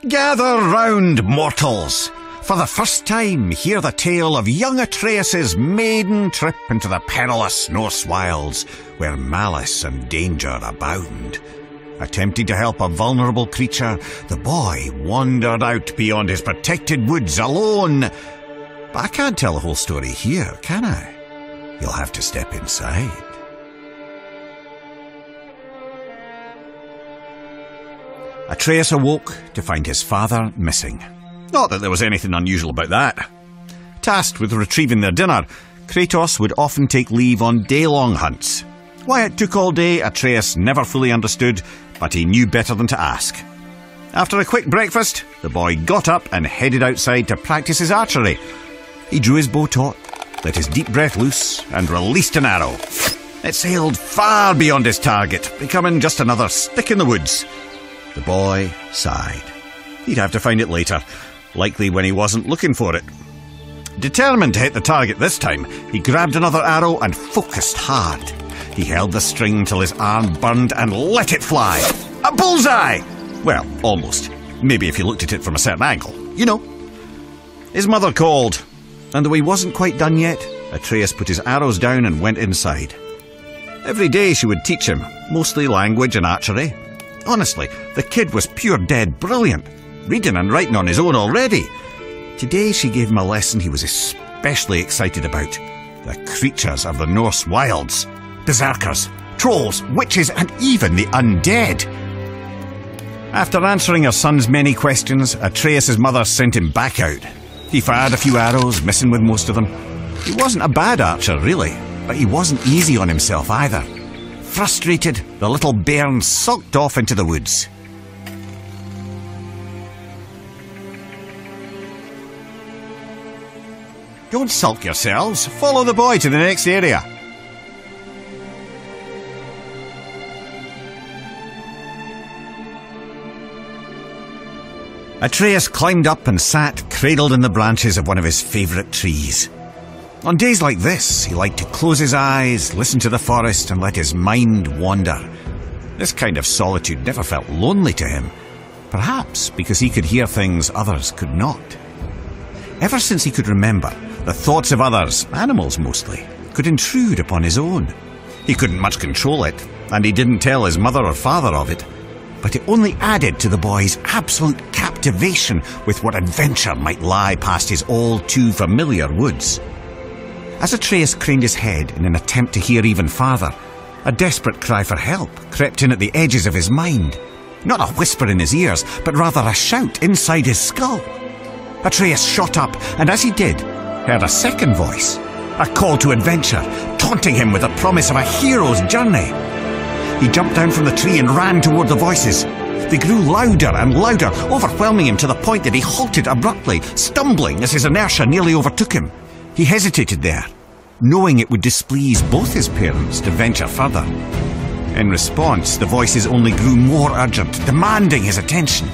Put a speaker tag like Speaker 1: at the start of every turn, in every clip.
Speaker 1: Gather round, mortals! For the first time, hear the tale of young Atreus' maiden trip into the perilous Norse wilds, where malice and danger abound. Attempting to help a vulnerable creature, the boy wandered out beyond his protected woods alone. But I can't tell the whole story here, can I? You'll have to step inside. Atreus awoke to find his father missing. Not that there was anything unusual about that. Tasked with retrieving their dinner, Kratos would often take leave on day-long hunts. Why it took all day, Atreus never fully understood, but he knew better than to ask. After a quick breakfast, the boy got up and headed outside to practice his archery. He drew his bow taut, let his deep breath loose, and released an arrow. It sailed far beyond his target, becoming just another stick in the woods. The boy sighed. He'd have to find it later, likely when he wasn't looking for it. Determined to hit the target this time, he grabbed another arrow and focused hard. He held the string till his arm burned and let it fly. A bullseye! Well, almost. Maybe if you looked at it from a certain angle. You know. His mother called, and though he wasn't quite done yet, Atreus put his arrows down and went inside. Every day she would teach him, mostly language and archery. Honestly, the kid was pure dead brilliant, reading and writing on his own already. Today she gave him a lesson he was especially excited about. The creatures of the Norse wilds. Berserkers, trolls, witches, and even the undead. After answering her son's many questions, Atreus' mother sent him back out. He fired a few arrows, missing with most of them. He wasn't a bad archer, really, but he wasn't easy on himself either. Frustrated, the little bairn sulked off into the woods. Don't sulk yourselves. Follow the boy to the next area. Atreus climbed up and sat cradled in the branches of one of his favourite trees. On days like this, he liked to close his eyes, listen to the forest, and let his mind wander. This kind of solitude never felt lonely to him, perhaps because he could hear things others could not. Ever since he could remember, the thoughts of others, animals mostly, could intrude upon his own. He couldn't much control it, and he didn't tell his mother or father of it, but it only added to the boy's absolute captivation with what adventure might lie past his all-too-familiar woods. As Atreus craned his head in an attempt to hear even farther, a desperate cry for help crept in at the edges of his mind. Not a whisper in his ears, but rather a shout inside his skull. Atreus shot up, and as he did, heard a second voice, a call to adventure, taunting him with the promise of a hero's journey. He jumped down from the tree and ran toward the voices. They grew louder and louder, overwhelming him to the point that he halted abruptly, stumbling as his inertia nearly overtook him. He hesitated there, knowing it would displease both his parents to venture further. In response, the voices only grew more urgent, demanding his attention.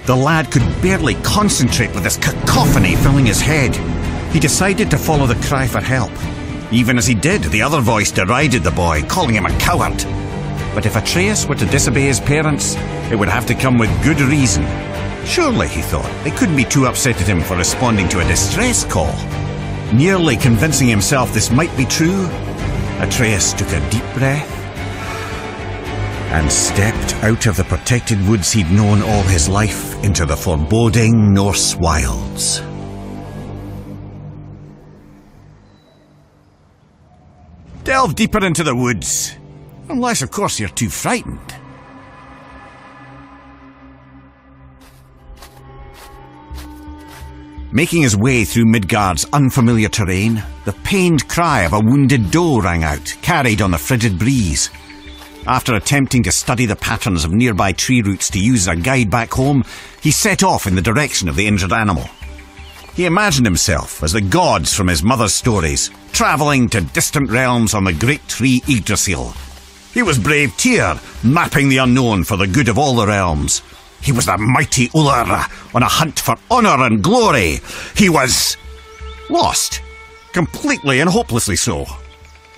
Speaker 1: The lad could barely concentrate with this cacophony filling his head. He decided to follow the cry for help. Even as he did, the other voice derided the boy, calling him a coward. But if Atreus were to disobey his parents, it would have to come with good reason. Surely, he thought, they couldn't be too upset at him for responding to a distress call. Nearly convincing himself this might be true, Atreus took a deep breath and stepped out of the protected woods he'd known all his life into the foreboding Norse wilds. Delve deeper into the woods, unless, of course, you're too frightened. Making his way through Midgard's unfamiliar terrain, the pained cry of a wounded doe rang out, carried on the frigid breeze. After attempting to study the patterns of nearby tree roots to use as a guide back home, he set off in the direction of the injured animal. He imagined himself as the gods from his mother's stories, travelling to distant realms on the great tree Yggdrasil. He was brave Tyr, mapping the unknown for the good of all the realms. He was the mighty Ullr, on a hunt for honour and glory. He was lost, completely and hopelessly so.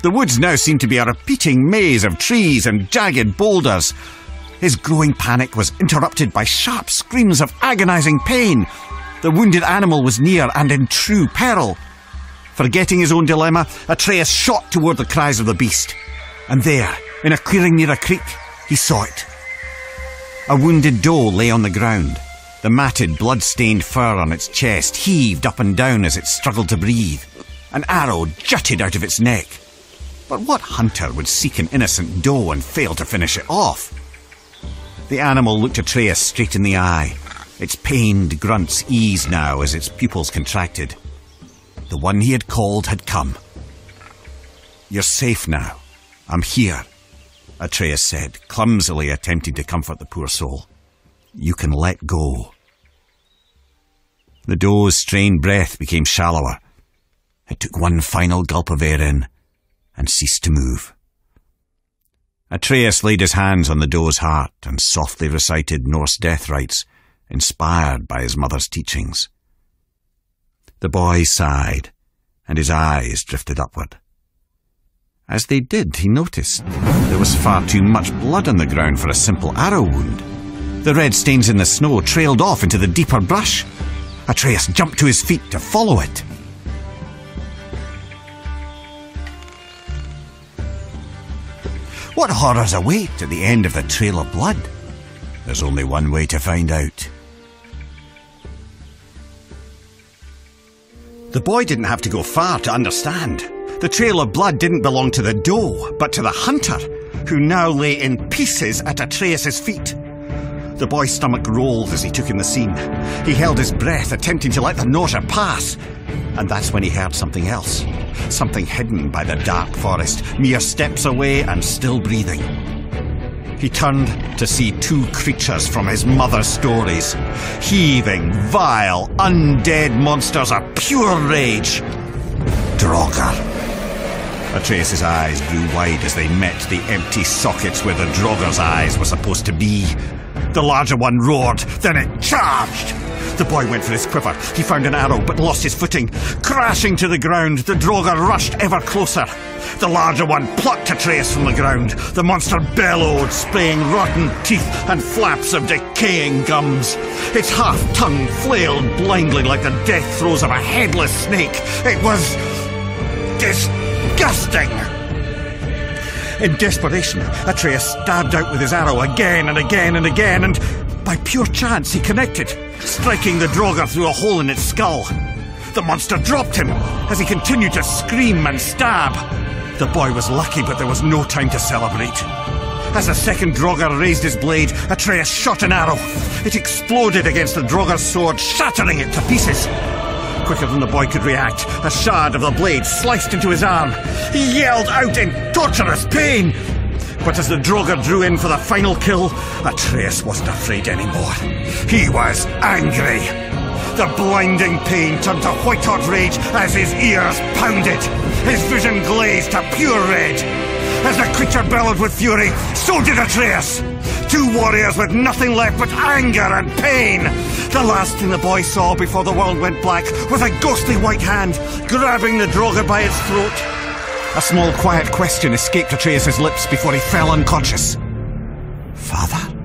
Speaker 1: The woods now seemed to be a repeating maze of trees and jagged boulders. His growing panic was interrupted by sharp screams of agonizing pain. The wounded animal was near and in true peril. Forgetting his own dilemma, Atreus shot toward the cries of the beast. And there, in a clearing near a creek, he saw it. A wounded doe lay on the ground. The matted, blood-stained fur on its chest heaved up and down as it struggled to breathe. An arrow jutted out of its neck. But what hunter would seek an innocent doe and fail to finish it off? The animal looked Atreus straight in the eye. Its pained grunts eased now as its pupils contracted. The one he had called had come. "You're safe now. I'm here," Atreus said, clumsily attempting to comfort the poor soul. "You can let go." The doe's strained breath became shallower. It took one final gulp of air in and ceased to move. Atreus laid his hands on the doe's heart and softly recited Norse death rites, inspired by his mother's teachings. The boy sighed, and his eyes drifted upward. As they did, he noticed there was far too much blood on the ground for a simple arrow wound. The red stains in the snow trailed off into the deeper brush. Atreus jumped to his feet to follow it. What horrors await at the end of the trail of blood? There's only one way to find out. The boy didn't have to go far to understand. The trail of blood didn't belong to the doe, but to the hunter, who now lay in pieces at Atreus' feet. The boy's stomach rolled as he took in the scene. He held his breath, attempting to let the nausea pass. And that's when he heard something else. Something hidden by the dark forest, mere steps away and still breathing. He turned to see two creatures from his mother's stories. Heaving, vile, undead monsters of pure rage. Draugr. Atreus' eyes grew wide as they met the empty sockets where the Draugr's eyes were supposed to be. The larger one roared, then it charged. The boy went for his quiver. He found an arrow, but lost his footing. Crashing to the ground, the Draugr rushed ever closer. The larger one plucked Atreus from the ground. The monster bellowed, spraying rotten teeth and flaps of decaying gums. Its half-tongue flailed blindly like the death throes of a headless snake. It was disgusting. In desperation, Atreus stabbed out with his arrow again and again and again, and by pure chance he connected, striking the Draugr through a hole in its skull. The monster dropped him as he continued to scream and stab. The boy was lucky, but there was no time to celebrate. As the second Draugr raised his blade, Atreus shot an arrow. It exploded against the Draugr's sword, shattering it to pieces. Quicker than the boy could react, a shard of the blade sliced into his arm. He yelled out in torturous pain. But as the Draugr drew in for the final kill, Atreus wasn't afraid anymore. He was angry. The blinding pain turned to white-hot rage as his ears pounded. His vision glazed to pure red. As the creature bellowed with fury, so did Atreus. Two warriors with nothing left but anger and pain. The last thing the boy saw before the world went black was a ghostly white hand grabbing the Draugr by its throat. A small quiet question escaped Atreus' lips before he fell unconscious. Father?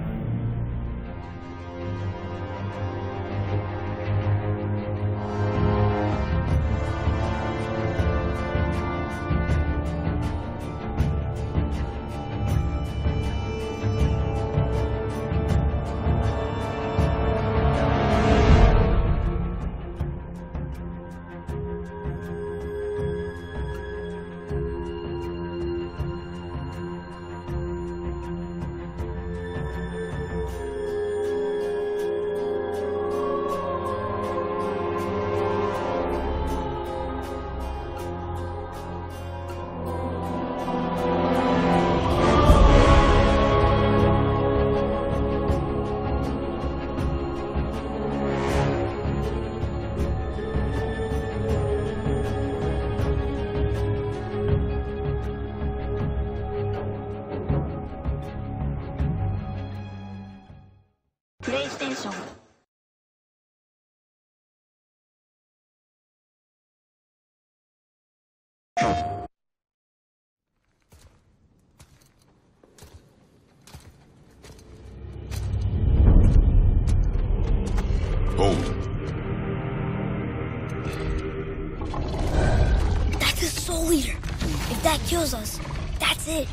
Speaker 2: PlayStation follows us. That's it.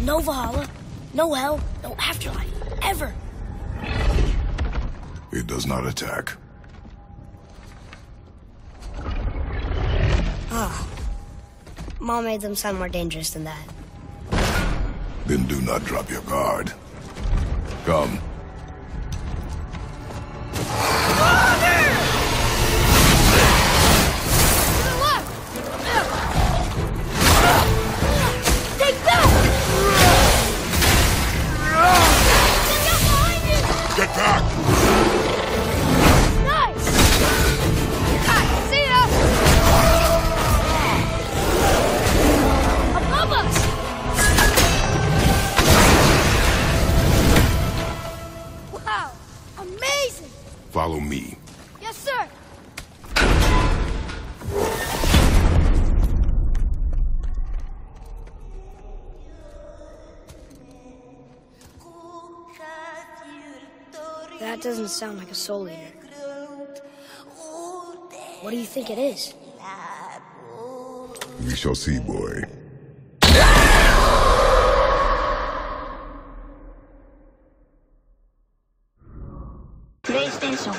Speaker 2: No Valhalla, no hell, no afterlife, ever.
Speaker 3: It does not attack.
Speaker 2: Ah. Mom made them sound more dangerous than that.
Speaker 3: Then do not drop your guard. Come.
Speaker 2: Take that!
Speaker 3: Get back!
Speaker 2: Nice! See ya! Above us! Wow! Amazing!
Speaker 3: Follow me.
Speaker 2: Yes, sir! That doesn't sound like a soul eater. What do you think it is?
Speaker 3: We shall see, boy.
Speaker 4: PlayStation